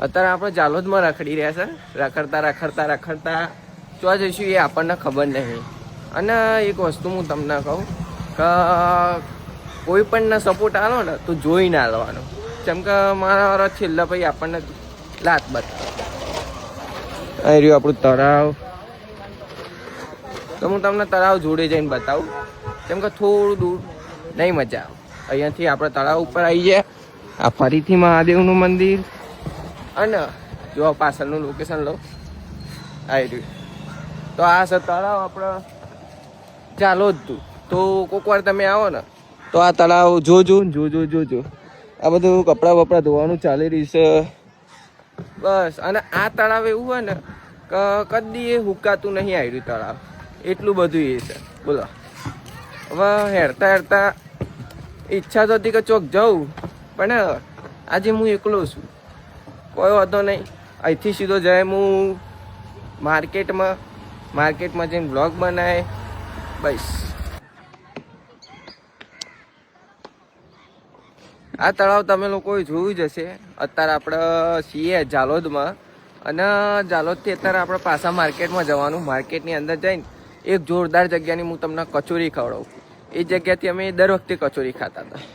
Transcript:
અત્યારે આપણે જાલોદમાં રખડી રહ્યા છે, રખડતા ચો જઈશું એ આપણને ખબર નહીં. અને એક વસ્તુ હું તમને કહું કે કોઈ પણને સપોર્ટ આલો ને તો જોઈને આલવાનો. જેમ કે મારા છેલ્લા ભાઈ આપણને લાત બતાવે. અહીં રહ્યું આપણું તળાવ. તો હું તમને તળાવ જોડે જઈને બતાવું. કેમ કે થોડું દૂર નહીં મજા આવે. અહીંયાથી આપણે તળાવ ઉપર આવી ગયા. આ ફરીથી મહાદેવનું મંદિર. અને જો પાછળનું લોકેશન લો, આવી રહ્યું. તો આ છે તળાવ આપણે ચાલો જ તું. તો કોઈક વાર તમે આવો ને તો આ તળાવ જોજો. આ બધું કપડાં બપડા ધોવાનું ચાલી રહ્યું છે બસ. અને આ તળાવ એવું હોય ને કે કદી એ હુકાતું નહીં આવ્યું તળાવ, એટલું બધું એ છે. બોલો હવે હેરતા ઈચ્છા તો હતી કે ચોક જવું, પણ આજે હું એકલો છું. કોઈ વાંધો નહીં, અહીંથી સીધો જાય હું માર્કેટમાં જઈને બ્લોગ બનાવે બસ. આ તળાવ તમે લોકોએ જોયું જ હશે. અત્યારે આપણે છીએ જાલોદમાં, અને જાલોદથી અત્યારે આપણે પાછા માર્કેટમાં જવાનું. માર્કેટની અંદર જઈને એક જોરદાર જગ્યાની હું તમને કચોરી ખવડાવું. એ જગ્યાથી અમે દર વખતે કચોરી ખાતા હતા.